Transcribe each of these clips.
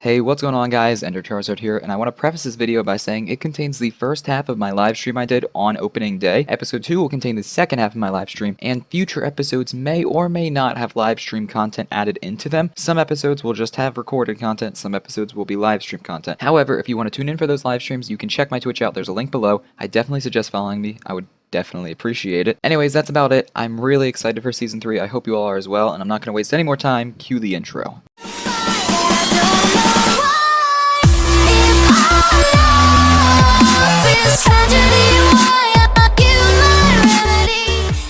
Hey, what's going on guys? Ender Charizard here, and I want to preface this video by saying it contains the first half of my live stream I did on opening day. Episode 2 will contain the second half of my live stream, and future episodes may or may not have live stream content added into them. Some episodes will just have recorded content, some episodes will be live stream content. However, if you want to tune in for those live streams, you can check my Twitch out. There's a link below. I definitely suggest following me. I would definitely appreciate it. Anyways, that's about it. I'm really excited for Season 3. I hope you all are as well, and I'm not going to waste any more time. Cue the intro.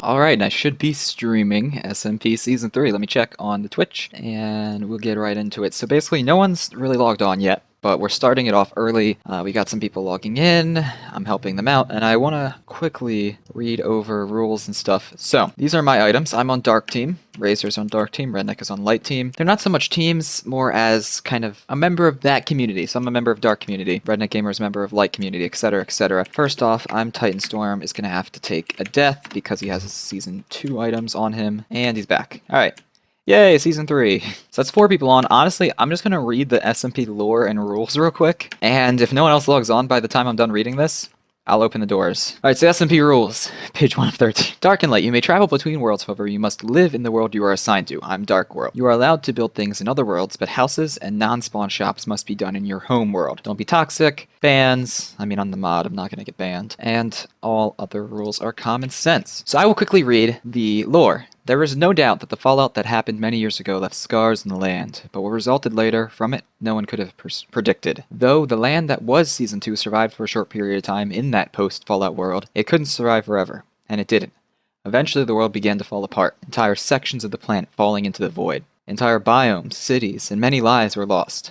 Alright, and I should be streaming SMP Season 3. Let me check on the Twitch, and we'll get right into it. So basically, no one's really logged on yet, but we're starting it off early. We got some people logging in, I'm helping them out, and I want to quickly read over rules and stuff. So, these are my items. I'm on Dark Team, Razor's on Dark Team, Redneck is on Light Team. They're not so much teams, more as kind of a member of that community. So I'm a member of Dark Community, Redneck Gamer is a member of Light Community, etc, etc. First off, I'm Titan Storm is going to have to take a death because he has his Season 2 items on him, and he's back. Alright. Yay, Season 3. So that's 4 people on. Honestly, I'm just going to read the SMP lore and rules real quick, and if no one else logs on by the time I'm done reading this, I'll open the doors. Alright, so SMP rules. Page 1 of 13. Dark and Light. You may travel between worlds, however, you must live in the world you are assigned to. I'm Dark World. You are allowed to build things in other worlds, but houses and non-spawn shops must be done in your home world. Don't be toxic. Bans. I mean, on the mod, I'm not going to get banned. And all other rules are common sense. So I will quickly read the lore. There is no doubt that the fallout that happened many years ago left scars in the land, but what resulted later from it, no one could have predicted. Though the land that was Season 2 survived for a short period of time in that post-Fallout world, it couldn't survive forever, and it didn't. Eventually the world began to fall apart, entire sections of the planet falling into the void. Entire biomes, cities, and many lives were lost.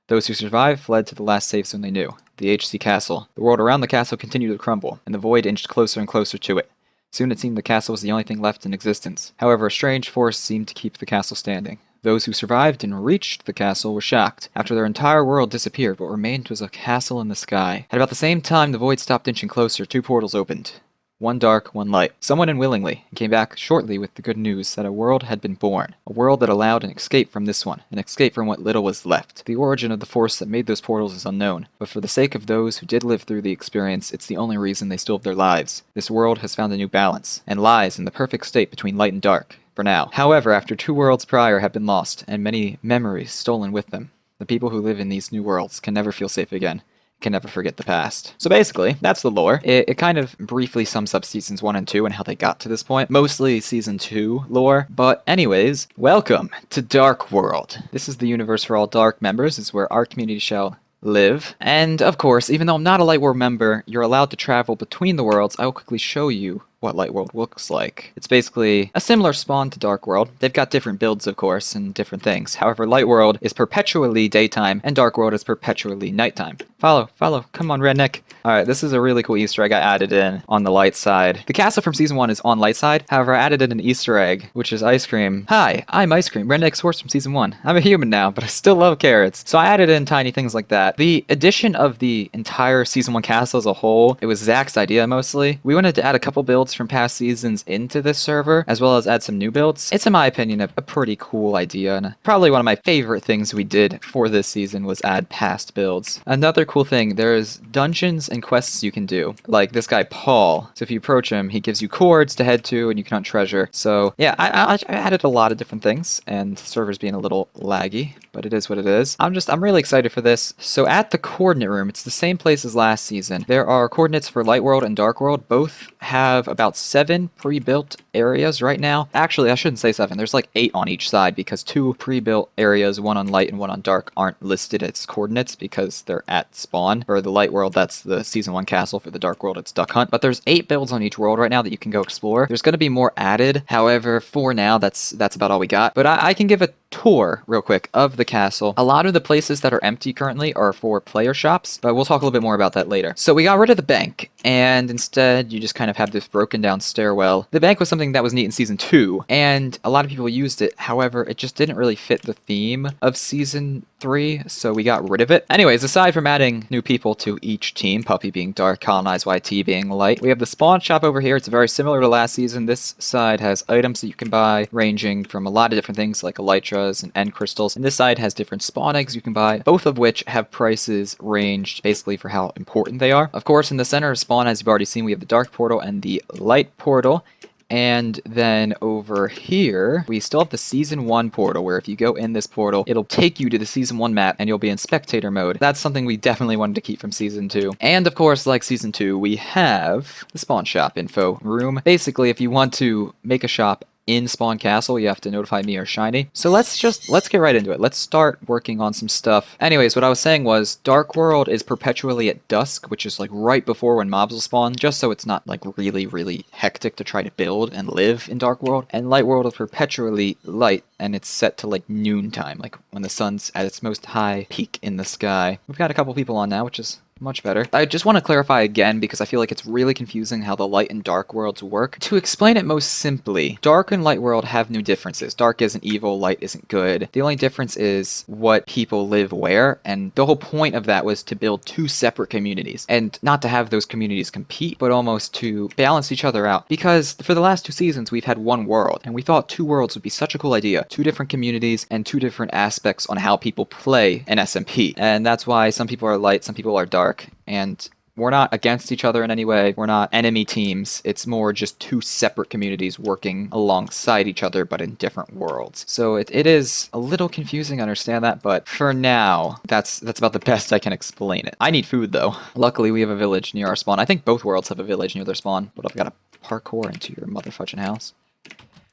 Those who survived fled to the last safe zone they knew, the HC Castle. The world around the castle continued to crumble, and the void inched closer and closer to it. Soon it seemed the castle was the only thing left in existence. However, a strange force seemed to keep the castle standing. Those who survived and reached the castle were shocked. After their entire world disappeared, what remained was a castle in the sky. At about the same time the void stopped inching closer, 2 portals opened. One dark, one light. Someone unwillingly came back shortly with the good news that a world had been born. A world that allowed an escape from this one, an escape from what little was left. The origin of the force that made those portals is unknown, but for the sake of those who did live through the experience, it's the only reason they still have their lives. This world has found a new balance, and lies in the perfect state between light and dark, for now. However, after 2 worlds prior have been lost, and many memories stolen with them, the people who live in these new worlds can never feel safe again. Can never forget the past. So basically, that's the lore. It kind of briefly sums up Seasons 1 and 2 and how they got to this point. Mostly Season 2 lore. But anyways, welcome to Dark World. This is the universe for all Dark members. It's where our community shall live. And of course, even though I'm not a Light World member, you're allowed to travel between the worlds. I will quickly show you what Light World looks like. It's basically a similar spawn to Dark World. They've got different builds, of course, and different things. However, Light World is perpetually daytime, and Dark World is perpetually nighttime. Follow, come on, Redneck. Alright, this is a really cool Easter egg I added in on the light side. The castle from Season 1 is on light side, however, I added in an Easter egg, which is ice cream. Hi, I'm Ice Cream, Redneck's horse from Season 1. I'm a human now, but I still love carrots. So I added in tiny things like that. The addition of the entire Season 1 castle as a whole, it was Zach's idea mostly. We wanted to add a couple builds from past seasons into this server, as well as add some new builds. It's, in my opinion, a pretty cool idea, and probably one of my favorite things we did for this season was add past builds. Another cool thing, there's dungeons and quests you can do, like this guy Paul. So if you approach him, he gives you cords to head to, and you can hunt treasure. So yeah, I added a lot of different things, and the server's being a little laggy, but it is what it is. I'm really excited for this. So at the coordinate room, it's the same place as last season. There are coordinates for Light World and Dark World. Both have about 7 pre-built areas right now. Actually, I shouldn't say 7. There's like 8 on each side because 2 pre-built areas, one on Light and one on Dark, aren't listed as coordinates because they're at spawn. For the Light World, that's the Season 1 castle. For the Dark World, it's Duck Hunt. But there's 8 builds on each world right now that you can go explore. There's going to be more added. However, for now, that's about all we got. But I can give a tour real quick of the castle. A lot of the places that are empty currently are for player shops, but we'll talk a little bit more about that later. So we got rid of the bank, and instead you just kind of have this broken down stairwell. The bank was something that was neat in Season 2, and a lot of people used it. However, it just didn't really fit the theme of Season 3, so we got rid of it. Anyways, aside from adding new people to each team, Puppy being Dark, Colonize YT being Light, we have the spawn shop over here. It's very similar to last season. This side has items that you can buy, ranging from a lot of different things like Elytra, elytras and end crystals. And this side has different spawn eggs you can buy, both of which have prices ranged basically for how important they are. Of course, in the center of spawn, as you've already seen, we have the dark portal and the light portal. And then over here, we still have the Season 1 portal, where if you go in this portal, it'll take you to the Season 1 map, and you'll be in spectator mode. That's something we definitely wanted to keep from Season 2. And of course, like Season 2, we have the spawn shop info room. Basically, if you want to make a shop in Spawn Castle, you have to notify me or Shiny. So let's get right into it. Let's start working on some stuff. Anyways, what I was saying was Dark World is perpetually at dusk, which is like right before when mobs will spawn, just so it's not like really hectic to try to build and live in Dark World. And Light World is perpetually light, and it's set to like noontime, like when the sun's at its most high peak in the sky. We've got a couple people on now, which is much better. I just want to clarify again because I feel like it's really confusing how the light and dark worlds work. To explain it most simply, dark and light world have no differences. Dark isn't evil, light isn't good. The only difference is what people live where, and the whole point of that was to build two separate communities, and not to have those communities compete, but almost to balance each other out. Because for the last 2 seasons, we've had one world, and we thought 2 worlds would be such a cool idea. 2 different communities and 2 different aspects on how people play an SMP. And that's why some people are light, some people are dark. And we're not against each other in any way. We're not enemy teams. It's more just 2 separate communities working alongside each other, but in different worlds. So it is a little confusing, I understand that, but for now, that's about the best I can explain it. I need food, though. Luckily, we have a village near our spawn. I think both worlds have a village near their spawn, but I've got to parkour into your motherfudging house.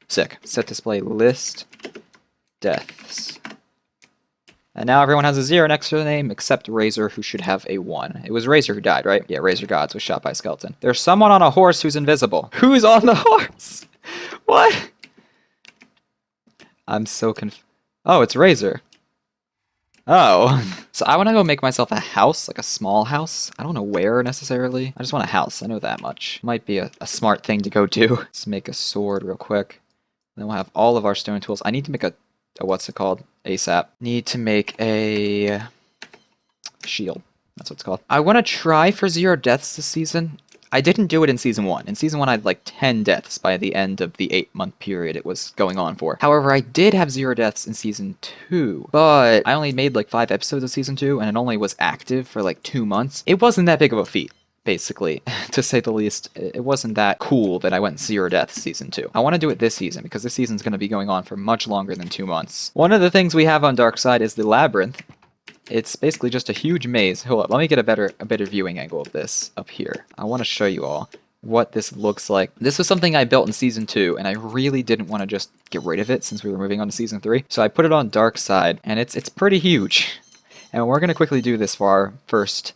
Sick. Set display list deaths. And now everyone has a 0 next to the name, except Razor, who should have a 1. It was Razor who died, right? Yeah, Razor Gods was shot by a skeleton. There's someone on a horse who's invisible. Who's on the horse? What? I'm so Oh, it's Razor. Oh. So I want to go make myself a house, like a small house. I don't know where necessarily. I just want a house. I know that much. Might be a smart thing to go do. Let's make a sword real quick. Then we'll have all of our stone tools. I need to make a what's it called? ASAP. Need to make a shield. That's what it's called. I want to try for 0 deaths this season. I didn't do it in Season 1. In Season 1, I had like 10 deaths by the end of the 8-month period it was going on for. However, I did have 0 deaths in Season 2, but I only made like 5 episodes of Season 2, and it only was active for like 2 months. It wasn't that big of a feat. Basically, to say the least, it wasn't that cool that I went 0 deaths Season 2. I want to do it this season, because this season's going to be going on for much longer than 2 months. One of the things we have on Dark Side is the Labyrinth. It's basically just a huge maze. Hold up, let me get a better viewing angle of this up here. I want to show you all what this looks like. This was something I built in Season 2, and I really didn't want to just get rid of it since we were moving on to Season 3. So I put it on Dark Side, and it's pretty huge. And we're going to quickly do this for our first,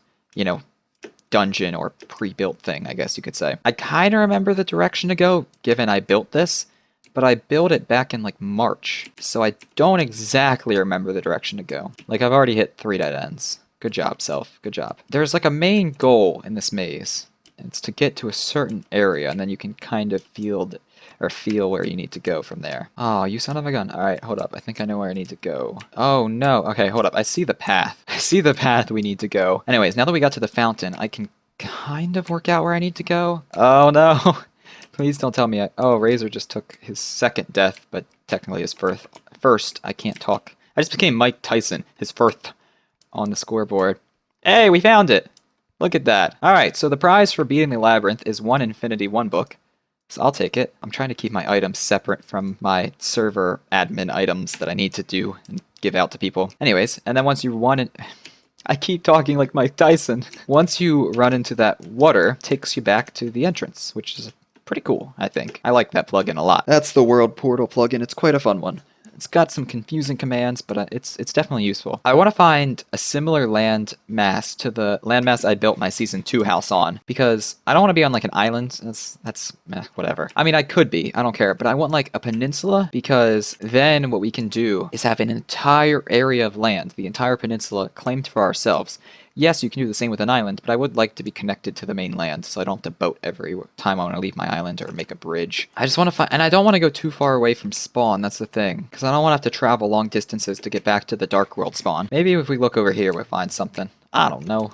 dungeon or pre-built thing, I guess you could say. I kind of remember the direction to go, given I built this, but I built it back in like March, so I don't exactly remember the direction to go. Like, I've already hit 3 dead ends. Good job, Self. Good job. There's like a main goal in this maze. It's to get to a certain area, and then you can kind of feel where you need to go from there. Oh, you son of a gun. Alright, hold up. I think I know where I need to go. Oh, no. Okay, hold up. I see the path. I see the path we need to go. Anyways, now that we got to the fountain, I can kind of work out where I need to go. Oh, no. Please don't tell me Oh, Razor just took his 2nd death, but technically his first. I can't talk. I just became Mike Tyson. His first on the scoreboard. Hey, we found it! Look at that. Alright, so the prize for beating the Labyrinth is 1 Infinity 1 book. So I'll take it. I'm trying to keep my items separate from my server admin items that I need to do and give out to people. Anyways, and then once you won it... I keep talking like Mike Tyson. Once you run into that water, it takes you back to the entrance, which is pretty cool, I think. I like that plugin a lot. That's the World Portal plugin. It's quite a fun one. It's got some confusing commands, but it's definitely useful. I want to find a similar land mass to the land mass I built my Season 2 house on, because I don't want to be on like an island. That's whatever. I mean, I could be. I don't care. But I want like a peninsula, because then what we can do is have an entire area of land, the entire peninsula, claimed for ourselves. Yes, you can do the same with an island, but I would like to be connected to the main land, so I don't have to boat every time I want to leave my island or make a bridge. I just want to find, and I don't want to go too far away from spawn, that's the thing, because I don't want to have to travel long distances to get back to the Dark World spawn. Maybe if we look over here, we'll find something. I don't know.